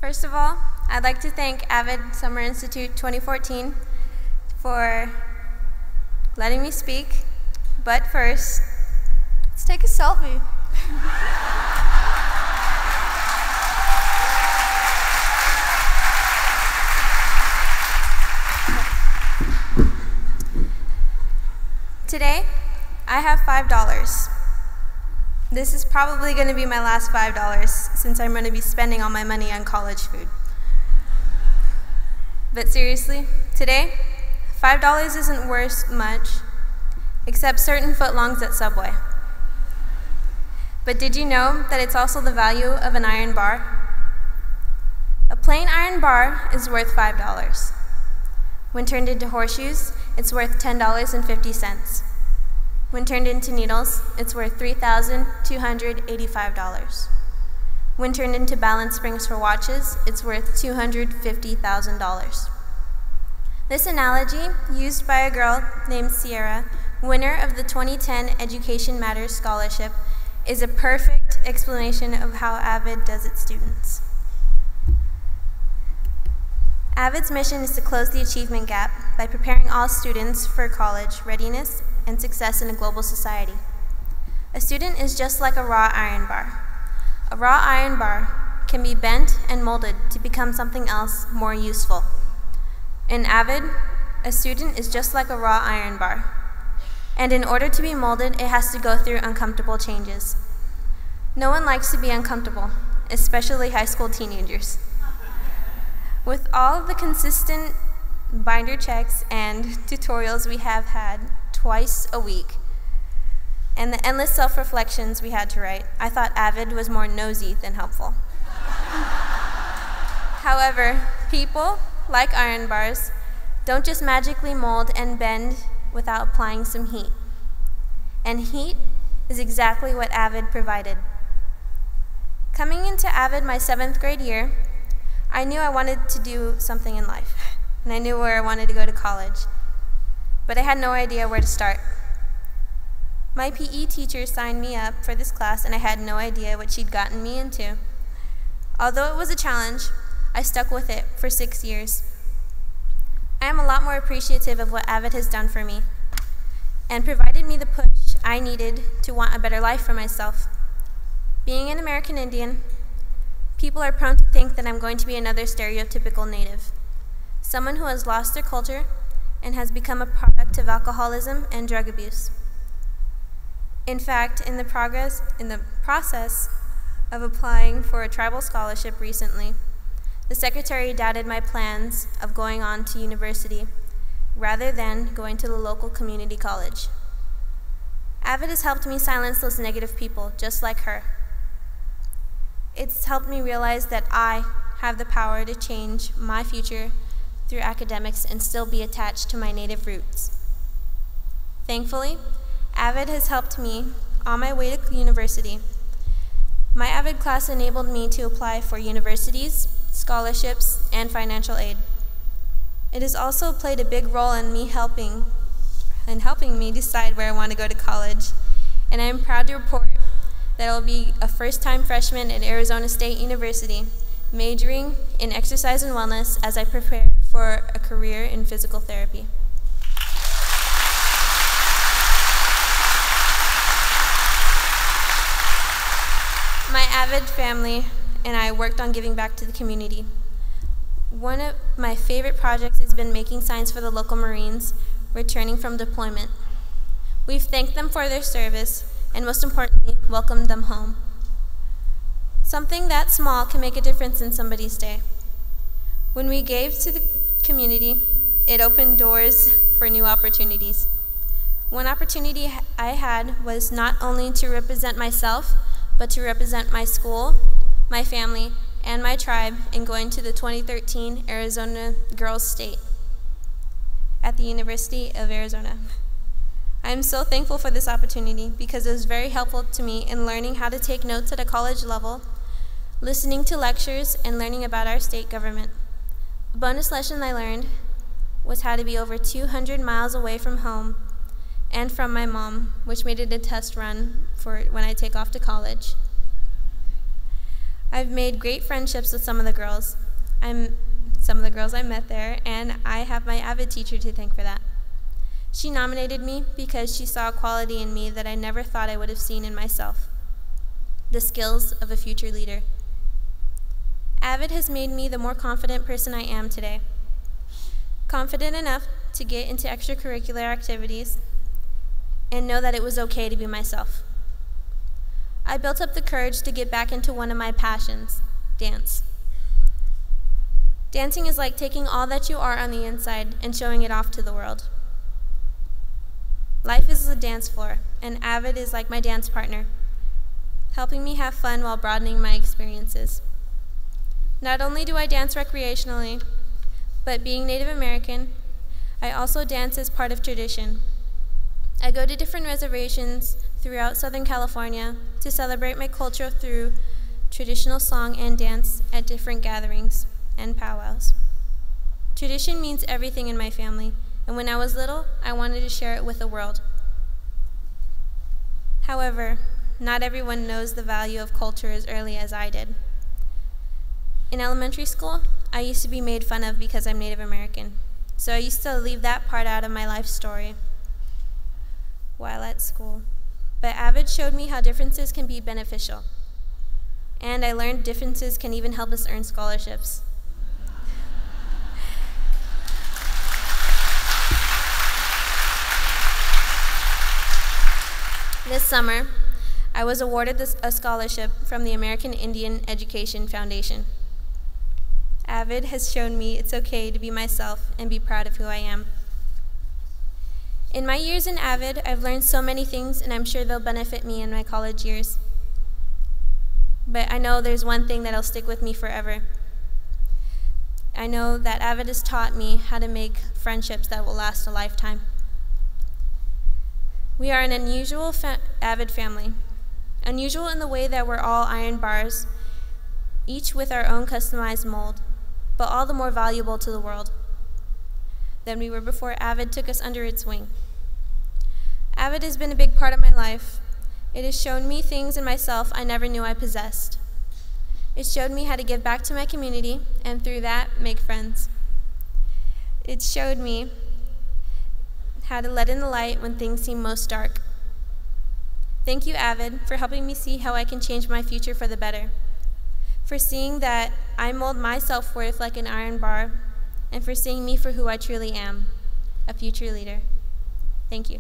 First of all, I'd like to thank AVID Summer Institute 2014 for letting me speak. But first, let's take a selfie. Today, I have $5. This is probably going to be my last $5 since I'm going to be spending all my money on college food. But seriously, today, $5 isn't worth much, except certain footlongs at Subway. But did you know that it's also the value of an iron bar? A plain iron bar is worth $5. When turned into horseshoes, it's worth $10.50. When turned into needles, it's worth $3,285. When turned into balance springs for watches, it's worth $250,000. This analogy, used by a girl named Sierra, winner of the 2010 Education Matters Scholarship, is a perfect explanation of how AVID does its students. AVID's mission is to close the achievement gap by preparing all students for college readiness and success in a global society. A student is just like a raw iron bar. A raw iron bar can be bent and molded to become something else more useful. In AVID, a student is just like a raw iron bar. And in order to be molded, it has to go through uncomfortable changes. No one likes to be uncomfortable, especially high school teenagers. With all of the consistent binder checks and tutorials we have had twice a week, and the endless self-reflections we had to write, I thought AVID was more nosy than helpful. However, people, like iron bars, don't just magically mold and bend without applying some heat. And heat is exactly what AVID provided. Coming into AVID my 7th grade year, I knew I wanted to do something in life, and I knew where I wanted to go to college, but I had no idea where to start. My PE teacher signed me up for this class, and I had no idea what she'd gotten me into. Although it was a challenge, I stuck with it for 6 years. I am a lot more appreciative of what AVID has done for me and provided me the push I needed to want a better life for myself. Being an American Indian, people are prone to think that I'm going to be another stereotypical native, someone who has lost their culture and has become a product of alcoholism and drug abuse. In fact, in the process of applying for a tribal scholarship recently, the secretary doubted my plans of going on to university rather than going to the local community college. AVID has helped me silence those negative people, just like her. It's helped me realize that I have the power to change my future through academics and still be attached to my native roots. Thankfully, AVID has helped me on my way to university. My AVID class enabled me to apply for universities, scholarships, and financial aid. It has also played a big role in me helping me decide where I want to go to college, and I am proud to report that I will be a first-time freshman at Arizona State University, majoring in exercise and wellness as I prepare for a career in physical therapy. My AVID family and I worked on giving back to the community. One of my favorite projects has been making signs for the local Marines returning from deployment. We've thanked them for their service and, most importantly, welcomed them home. Something that small can make a difference in somebody's day. When we gave to the community, it opened doors for new opportunities. One opportunity I had was not only to represent myself, but to represent my school, my family, and my tribe in going to the 2013 Arizona Girls State at the University of Arizona. I am so thankful for this opportunity because it was very helpful to me in learning how to take notes at a college level, listening to lectures, and learning about our state government. A bonus lesson I learned was how to be over 200 miles away from home and from my mom, which made it a test run for when I take off to college. I've made great friendships with some of the girls I met there, and I have my AVID teacher to thank for that. She nominated me because she saw a quality in me that I never thought I would have seen in myself: the skills of a future leader. AVID has made me the more confident person I am today. Confident enough to get into extracurricular activities and know that it was okay to be myself. I built up the courage to get back into one of my passions, dance. Dancing is like taking all that you are on the inside and showing it off to the world. Life is a dance floor, and AVID is like my dance partner, helping me have fun while broadening my experiences. Not only do I dance recreationally, but being Native American, I also dance as part of tradition. I go to different reservations throughout Southern California to celebrate my culture through traditional song and dance at different gatherings and powwows. Tradition means everything in my family, and when I was little, I wanted to share it with the world. However, not everyone knows the value of culture as early as I did. In elementary school, I used to be made fun of because I'm Native American, so I used to leave that part out of my life story while at school. But AVID showed me how differences can be beneficial, and I learned differences can even help us earn scholarships. This summer, I was awarded a scholarship from the American Indian Education Foundation. AVID has shown me it's okay to be myself and be proud of who I am. In my years in AVID, I've learned so many things, and I'm sure they'll benefit me in my college years. But I know there's one thing that'll stick with me forever. I know that AVID has taught me how to make friendships that will last a lifetime. We are an unusual AVID family. Unusual in the way that we're all iron bars, each with our own customized mold, but all the more valuable to the world than we were before AVID took us under its wing. AVID has been a big part of my life. It has shown me things in myself I never knew I possessed. It showed me how to give back to my community, and through that, make friends. It showed me how to let in the light when things seem most dark. Thank you, AVID, for helping me see how I can change my future for the better, for seeing that I mold my self-worth like an iron bar, and for seeing me for who I truly am, a future leader. Thank you.